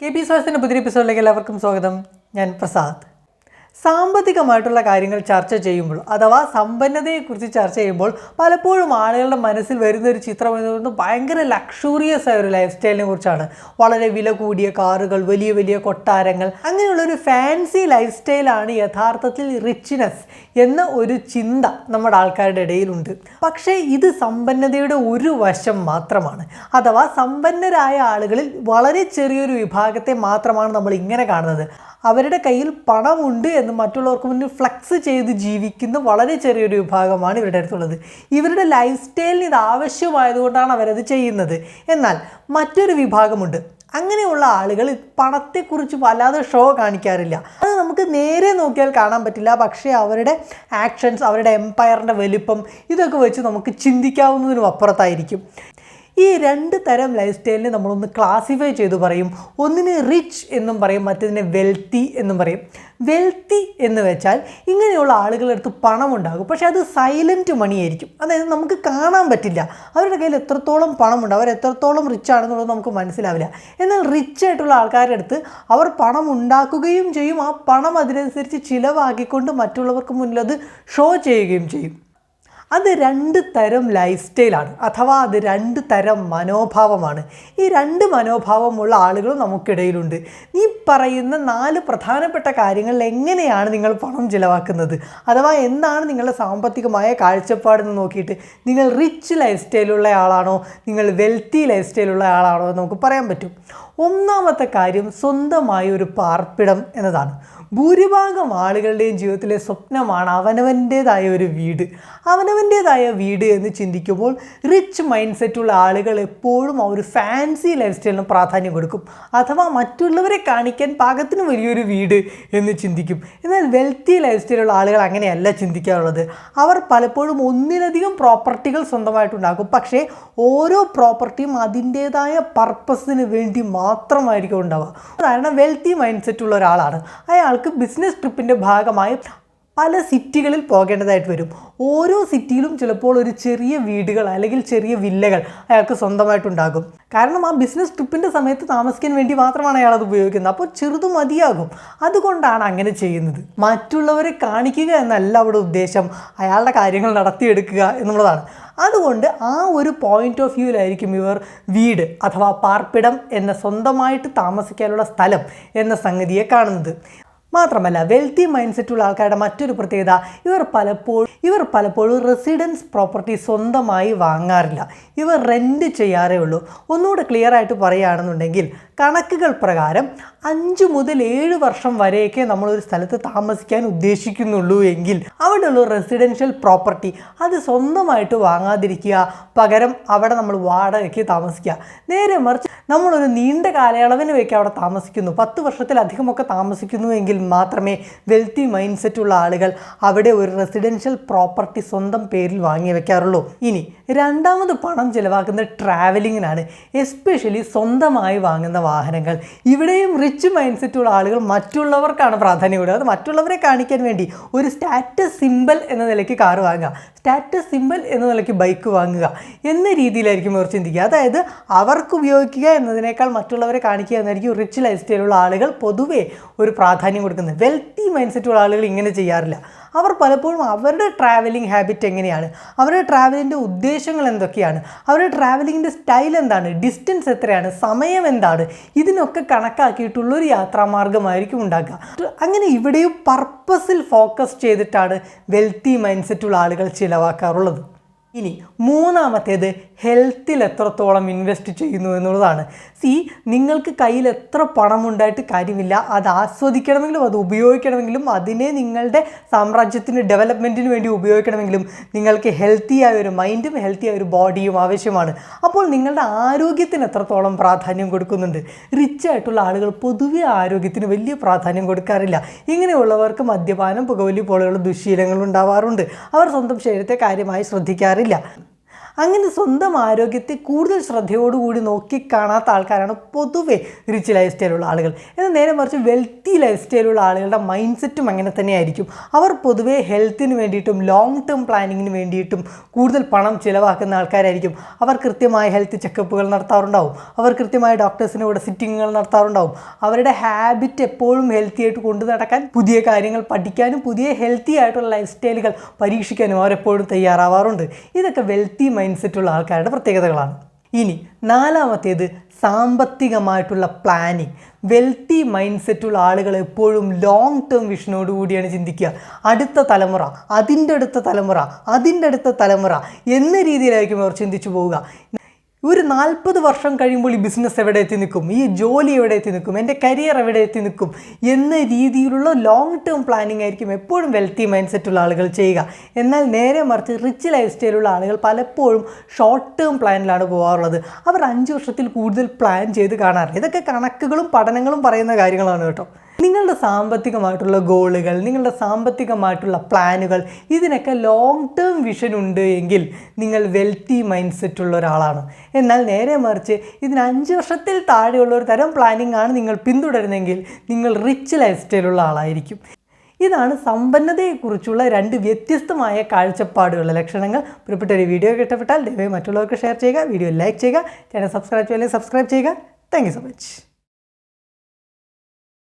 K P സ്വാസ്ഥ്യത്തിൻ്റെ പുതിയ എപ്പിസോഡിലേക്ക് എല്ലാവർക്കും സ്വാഗതം. ഞാൻ പ്രസാദ്. സാമ്പത്തികമായിട്ടുള്ള കാര്യങ്ങൾ ചർച്ച ചെയ്യുമ്പോൾ അഥവാ സമ്പന്നതയെക്കുറിച്ച് ചർച്ച ചെയ്യുമ്പോൾ പലപ്പോഴും ആളുകളുടെ മനസ്സിൽ വരുന്നൊരു ചിത്രം എന്ന് പറയുന്നത് ഭയങ്കര ലക്ഷൂറിയസ് ആയ ഒരു ലൈഫ് സ്റ്റൈലിനെ കുറിച്ചാണ്. വളരെ വില കൂടിയ കാറുകൾ, വലിയ വലിയ കൊട്ടാരങ്ങൾ, അങ്ങനെയുള്ളൊരു ഫാൻസി ലൈഫ് സ്റ്റൈലാണ് യഥാർത്ഥത്തിൽ റിച്ച്നെസ് എന്ന ഒരു ചിന്ത നമ്മുടെ ആൾക്കാരുടെ ഇടയിലുണ്ട്. പക്ഷേ ഇത് സമ്പന്നതയുടെ ഒരു വശം മാത്രമാണ്. അഥവാ സമ്പന്നരായ ആളുകളിൽ വളരെ ചെറിയൊരു വിഭാഗത്തെ മാത്രമാണ് നമ്മൾ ഇങ്ങനെ കാണുന്നത്. അവരുടെ കയ്യിൽ പണമുണ്ട് എന്ന് മറ്റുള്ളവർക്ക് മുന്നിൽ ഫ്ലെക്സ് ചെയ്ത് ജീവിക്കുന്ന വളരെ ചെറിയൊരു വിഭാഗമാണ് ഇവരുടെ അടുത്തുള്ളത്. ഇവരുടെ ലൈഫ് സ്റ്റൈലിന് ഇത് ആവശ്യമായതുകൊണ്ടാണ് അവരത് ചെയ്യുന്നത്. എന്നാൽ മറ്റൊരു വിഭാഗമുണ്ട്. അങ്ങനെയുള്ള ആളുകൾ പണത്തെക്കുറിച്ച് വല്ലാതെ ഷോ കാണിക്കാറില്ല. അത് നമുക്ക് നേരെ നോക്കിയാൽ കാണാൻ പറ്റില്ല. പക്ഷേ അവരുടെ ആക്ഷൻസ്, അവരുടെ എംപയറിൻ്റെ വലിപ്പം ഇതൊക്കെ വെച്ച് നമുക്ക് ചിന്തിക്കാവുന്നതിനും അപ്പുറത്തായിരിക്കും. ഈ രണ്ട് തരം ലൈഫ് സ്റ്റൈലിനെ നമ്മളൊന്ന് ക്ലാസിഫൈ ചെയ്തു പറയും. ഒന്നിന് റിച്ച് എന്നും പറയും, മറ്റതിനെ വെൽത്തി എന്നും പറയും. വെൽത്തി എന്ന് വെച്ചാൽ ഇങ്ങനെയുള്ള ആളുകളുടെ അടുത്ത് പണമുണ്ടാകും, പക്ഷേ അത് സൈലൻറ്റ് മണി ആയിരിക്കും. അതായത് നമുക്ക് കാണാൻ പറ്റില്ല അവരുടെ കയ്യിൽ എത്രത്തോളം പണമുണ്ട്, അവർ എത്രത്തോളം റിച്ച് ആണെന്നുള്ളത് നമുക്ക് മനസ്സിലാവില്ല. എന്നാൽ റിച്ച് ആയിട്ടുള്ള ആൾക്കാരുടെ അടുത്ത് അവർ പണം ഉണ്ടാക്കുകയും ചെയ്യും. ആ പണം അതിനനുസരിച്ച് ചിലവാക്കിക്കൊണ്ട് മറ്റുള്ളവർക്ക് മുന്നിൽ അത് ഷോ ചെയ്യുകയും ചെയ്യും. അത് രണ്ട് തരം ലൈഫ് സ്റ്റൈലാണ്, അഥവാ അത് രണ്ട് തരം മനോഭാവമാണ്. ഈ രണ്ട് മനോഭാവമുള്ള ആളുകളും നമുക്കിടയിലുണ്ട്. ഈ പറയുന്ന 4 പ്രധാനപ്പെട്ട കാര്യങ്ങളിൽ എങ്ങനെയാണ് നിങ്ങൾ പണം ചിലവാക്കുന്നത്, അഥവാ എന്താണ് നിങ്ങളുടെ സാമ്പത്തികമായ കാഴ്ചപ്പാടെന്ന് നോക്കിയിട്ട് നിങ്ങൾ റിച്ച് ലൈഫ് സ്റ്റൈലുള്ള ആളാണോ, നിങ്ങൾ വെൽത്തി ലൈഫ് സ്റ്റൈലുള്ള ആളാണോ എന്ന് നമുക്ക് പറയാൻ പറ്റും. ഒന്നാമത്തെ കാര്യം സ്വന്തമായ ഒരു പാർപ്പിടം എന്നതാണ്. ഭൂരിഭാഗം ആളുകളുടെയും ജീവിതത്തിലെ സ്വപ്നമാണ് അവനവൻ്റേതായ ഒരു വീട്. അവനവൻ്റേതായ വീട് എന്ന് ചിന്തിക്കുമ്പോൾ റിച്ച് മൈൻഡ് സെറ്റുള്ള ആളുകൾ എപ്പോഴും ആ ഒരു ഫാൻസി ലൈഫ് സ്റ്റൈലിന് പ്രാധാന്യം കൊടുക്കും, അഥവാ മറ്റുള്ളവരെ കാണിക്കാൻ പാകത്തിന് വലിയൊരു വീട് എന്ന് ചിന്തിക്കും. എന്നാൽ വെൽത്തി ലൈഫ് സ്റ്റൈലുള്ള ആളുകൾ അങ്ങനെയല്ല ചിന്തിക്കാറുള്ളത്. അവർ പലപ്പോഴും ഒന്നിലധികം പ്രോപ്പർട്ടികൾ സ്വന്തമായിട്ടുണ്ടാക്കും, പക്ഷേ ഓരോ പ്രോപ്പർട്ടിയും അതിൻ്റേതായ പർപ്പസിന് വേണ്ടി മാത്രമായിരിക്കും ഉണ്ടാവുക. കാരണം വെൽത്തി മൈൻഡ് സെറ്റുള്ള ഒരാളാണ്. അയാൾക്ക് ബിസിനസ് ട്രിപ്പിൻ്റെ ഭാഗമായി പല സിറ്റികളിൽ പോകേണ്ടതായിട്ട് വരും. ഓരോ സിറ്റിയിലും ചിലപ്പോൾ ഒരു ചെറിയ വീടുകൾ അല്ലെങ്കിൽ ചെറിയ വില്ലകൾ അയാൾക്ക് സ്വന്തമായിട്ടുണ്ടാകും. കാരണം ആ ബിസിനസ് ട്രിപ്പിൻ്റെ സമയത്ത് താമസിക്കാൻ വേണ്ടി മാത്രമാണ് അയാൾ അത് ഉപയോഗിക്കുന്നത്. അപ്പോൾ ചെറുതു മതിയാകും. അതുകൊണ്ടാണ് അങ്ങനെ ചെയ്യുന്നത്. മറ്റുള്ളവരെ കാണിക്കുക എന്നല്ല അവിടെ ഉദ്ദേശം, അയാളുടെ കാര്യങ്ങൾ നടത്തിയെടുക്കുക എന്നുള്ളതാണ്. അതുകൊണ്ട് ആ ഒരു പോയിൻ്റ് ഓഫ് വ്യൂവിലായിരിക്കും ഇവർ വീട് അഥവാ പാർപ്പിടം എന്ന സ്വന്തമായിട്ട് താമസിക്കാനുള്ള സ്ഥലം എന്ന സംഗതിയെ കാണുന്നത്. മാത്രമല്ല വെൽത്തി മൈൻഡ് സെറ്റുള്ള ആൾക്കാരുടെ മറ്റൊരു പ്രത്യേകത, ഇവർ പലപ്പോഴും റെസിഡൻസ് പ്രോപ്പർട്ടി സ്വന്തമായി വാങ്ങാറില്ല. ഇവർ റെൻറ്റ് ചെയ്യാറേ ഉള്ളൂ. ഒന്നുകൂടെ ക്ലിയർ ആയിട്ട് പറയുകയാണെന്നുണ്ടെങ്കിൽ കണക്കുകൾ പ്രകാരം 5 മുതൽ 7 വർഷം വരെയൊക്കെ നമ്മളൊരു സ്ഥലത്ത് താമസിക്കാൻ ഉദ്ദേശിക്കുന്നുള്ളൂ എങ്കിൽ അവിടെയുള്ള റെസിഡൻഷ്യൽ പ്രോപ്പർട്ടി അത് സ്വന്തമായിട്ട് വാങ്ങാതിരിക്കുക, പകരം അവിടെ നമ്മൾ വാടകയ്ക്ക് താമസിക്കുക. നേരെ മറിച്ച് നമ്മളൊരു നീണ്ട കാലയളവിന് വയ്ക്ക് അവിടെ താമസിക്കുന്നു, 10 വർഷത്തിലധികമൊക്കെ താമസിക്കുന്നു എങ്കിൽ മാത്രമേ വെൽത്തി മൈൻഡ് സെറ്റുള്ള ആളുകൾ അവിടെ ഒരു റെസിഡൻഷ്യൽ പ്രോപ്പർട്ടി സ്വന്തം പേരിൽ വാങ്ങി വെക്കാറുള്ളൂ. ഇനി രണ്ടാമത് പണം ചിലവാക്കുന്നത് ട്രാവലിങ്ങിനാണ്, എസ്പെഷ്യലി സ്വന്തമായി വാങ്ങുന്ന വാഹനങ്ങൾ. ഇവിടെയും റിച്ച് മൈൻഡ് സെറ്റുള്ള ആളുകൾ മറ്റുള്ളവർക്കാണ് പ്രാധാന്യം കൊടുക്കുക. അത് മറ്റുള്ളവരെ കാണിക്കാൻ വേണ്ടി ഒരു സ്റ്റാറ്റസ് സിമ്പൽ എന്ന നിലയ്ക്ക് കാറ് വാങ്ങുക, സ്റ്റാറ്റസ് സിമ്പൽ എന്ന നിലയ്ക്ക് ബൈക്ക് വാങ്ങുക എന്ന രീതിയിലായിരിക്കും ഇവർ ചിന്തിക്കുക. അതായത് അവർക്ക് ഉപയോഗിക്കുക എന്നതിനേക്കാൾ മറ്റുള്ളവരെ കാണിക്കുക എന്നായിരിക്കും റിച്ച് ലൈഫ് സ്റ്റൈലുള്ള ആളുകൾ പൊതുവേ ഒരു പ്രാധാന്യം കൊടുക്കുന്നത്. വെൽത്തി മൈൻഡ് സെറ്റുള്ള ആളുകൾ ഇങ്ങനെ ചെയ്യാറില്ല. അവർ പലപ്പോഴും അവരുടെ ട്രാവലിംഗ് ഹാബിറ്റ് എങ്ങനെയാണ്, അവരുടെ ട്രാവലിൻ്റെ ഉദ്ദേശങ്ങൾ എന്തൊക്കെയാണ്, അവരുടെ ട്രാവലിങ്ങിൻ്റെ സ്റ്റൈൽ എന്താണ്, ഡിസ്റ്റൻസ് എത്രയാണ്, സമയം എന്താണ്, ഇതിനൊക്കെ കണക്കാക്കിയിട്ടുള്ളൊരു യാത്രാമാർഗമായിരിക്കും ഉണ്ടാക്കുക. അങ്ങനെ ഇവിടെയും പർപ്പസിൽ ഫോക്കസ് ചെയ്തിട്ടാണ് വെൽത്തി മൈൻഡ് സെറ്റുള്ള ആളുകൾ ചിലവാക്കാറുള്ളത്. ഇനി മൂന്നാമത്തേത് ഹെൽത്തിൽ എത്രത്തോളം ഇൻവെസ്റ്റ് ചെയ്യുന്നു എന്നുള്ളതാണ്. നിങ്ങൾക്ക് കയ്യിൽ എത്ര പണമുണ്ടായിട്ട് കാര്യമില്ല, അത് ആസ്വദിക്കണമെങ്കിലും അത് ഉപയോഗിക്കണമെങ്കിലും അതിനെ നിങ്ങളുടെ സാമ്രാജ്യത്തിൻ്റെ ഡെവലപ്മെൻറ്റിന് വേണ്ടി ഉപയോഗിക്കണമെങ്കിലും നിങ്ങൾക്ക് ഹെൽത്തിയായ ഒരു മൈൻഡും ഹെൽത്തിയായ ഒരു ബോഡിയും ആവശ്യമാണ്. അപ്പോൾ നിങ്ങളുടെ ആരോഗ്യത്തിന് എത്രത്തോളം പ്രാധാന്യം കൊടുക്കുന്നുണ്ട്. റിച്ച് ആയിട്ടുള്ള ആളുകൾ പൊതുവെ ആരോഗ്യത്തിന് വലിയ പ്രാധാന്യം കൊടുക്കാറില്ല. ഇങ്ങനെയുള്ളവർക്ക് മദ്യപാനം, പുകവലി പോലെയുള്ള ദുശ്ശീലങ്ങൾ ഉണ്ടാവാറുണ്ട്. അവർ സ്വന്തം ശരീരത്തെ കാര്യമായി ശ്രദ്ധിക്കാറില്ല. അങ്ങനെ സ്വന്തം ആരോഗ്യത്തെ കൂടുതൽ ശ്രദ്ധയോടുകൂടി നോക്കിക്കാണാത്ത ആൾക്കാരാണ് പൊതുവെ റിച്ച് ലൈഫ് സ്റ്റൈലുള്ള ആളുകൾ. എന്നാൽ നേരെ മറിച്ച് വെൽത്തി ലൈഫ് സ്റ്റൈലുള്ള ആളുകളുടെ മൈൻഡ് സെറ്റും അങ്ങനെ തന്നെയായിരിക്കും. അവർ പൊതുവെ ഹെൽത്തിന് വേണ്ടിയിട്ടും ലോങ് ടേം പ്ലാനിങ്ങിന് വേണ്ടിയിട്ടും കൂടുതൽ പണം ചിലവാക്കുന്ന ആൾക്കാരായിരിക്കും. അവർ കൃത്യമായ ഹെൽത്ത് ചെക്കപ്പുകൾ നടത്താറുണ്ടാവും, അവർ കൃത്യമായ ഡോക്ടേഴ്സിൻ്റെ കൂടെ സിറ്റിങ്ങുകൾ നടത്താറുണ്ടാവും. അവരുടെ ഹാബിറ്റ് എപ്പോഴും ഹെൽത്തി ആയിട്ട് കൊണ്ടു നടക്കാൻ, പുതിയ കാര്യങ്ങൾ പഠിക്കാനും പുതിയ ഹെൽത്തി ആയിട്ടുള്ള ലൈഫ് സ്റ്റൈലുകൾ പരീക്ഷിക്കാനും അവരെപ്പോഴും തയ്യാറാവാറുണ്ട്. ഇതൊക്കെ വെൽത്തി മൈൻഡ് സെറ്റുള്ള ആൾക്കാരുടെ പ്രത്യേകതകളാണ്. ഇനി നാലാമത്തേത് സാമ്പത്തികമായിട്ടുള്ള പ്ലാനിങ്. വെൽത്തി മൈൻഡ് സെറ്റുള്ള ആളുകൾ എപ്പോഴും ലോങ് ടേം വിഷനോട് കൂടിയാണ് ചിന്തിക്കുക. അടുത്ത തലമുറ, അതിൻ്റെ അടുത്ത തലമുറ, അതിൻ്റെ അടുത്ത തലമുറ എന്ന രീതിയിലായിരിക്കും അവർ ചിന്തിച്ചു പോവുക. ഒരു 40 വർഷം കഴിയുമ്പോൾ ഈ ബിസിനസ് എവിടെ എത്തി നിൽക്കും, ഈ ജോലി എവിടെ എത്തി നിൽക്കും, എൻ്റെ കരിയർ എവിടെ എത്തി നിൽക്കും എന്ന രീതിയിലുള്ള ലോങ് ടേം പ്ലാനിങ് ആയിരിക്കും എപ്പോഴും വെൽത്തി മൈൻഡ് സെറ്റുള്ള ആളുകൾ ചെയ്യുക. എന്നാൽ നേരെ മറിച്ച് റിച്ച് ലൈഫ് സ്റ്റൈലുള്ള ആളുകൾ പലപ്പോഴും ഷോർട്ട് ടേം പ്ലാനിലാണ് പോകാറുള്ളത്. അവർ 5 വർഷത്തിൽ കൂടുതൽ പ്ലാൻ ചെയ്ത് കാണാറില്ല. ഇതൊക്കെ കണക്കുകളും പഠനങ്ങളും പറയുന്ന കാര്യങ്ങളാണ് കേട്ടോ. നിങ്ങളുടെ സാമ്പത്തികമായിട്ടുള്ള ഗോളുകൾ, നിങ്ങളുടെ സാമ്പത്തികമായിട്ടുള്ള പ്ലാനുകൾ, ഇതിനൊക്കെ ലോങ് ടേം വിഷൻ ഉണ്ട് എങ്കിൽ നിങ്ങൾ വെൽത്തി മൈൻഡ് സെറ്റുള്ള ഒരാളാണ്. എന്നാൽ നേരെ മറിച്ച് ഇതിന് 5 വർഷത്തിൽ താഴെയുള്ള ഒരു തരം പ്ലാനിങ് ആണ് നിങ്ങൾ പിന്തുടരുന്നെങ്കിൽ നിങ്ങൾ റിച്ച് ലൈഫ് സ്റ്റൈലുള്ള ആളായിരിക്കും. ഇതാണ് സമ്പന്നതയെക്കുറിച്ചുള്ള 2 വ്യത്യസ്തമായ കാഴ്ചപ്പാടുകളുടെ ലക്ഷണങ്ങൾ. പ്രിയപ്പെട്ട ഒരു വീഡിയോ ഇഷ്ടപ്പെട്ടാൽ ദയവായി മറ്റുള്ളവർക്ക് ഷെയർ ചെയ്യുക, വീഡിയോ ലൈക്ക് ചെയ്യുക, ചാനൽ സബ്സ്ക്രൈബ് ചെയ്യുക. Thank you so much.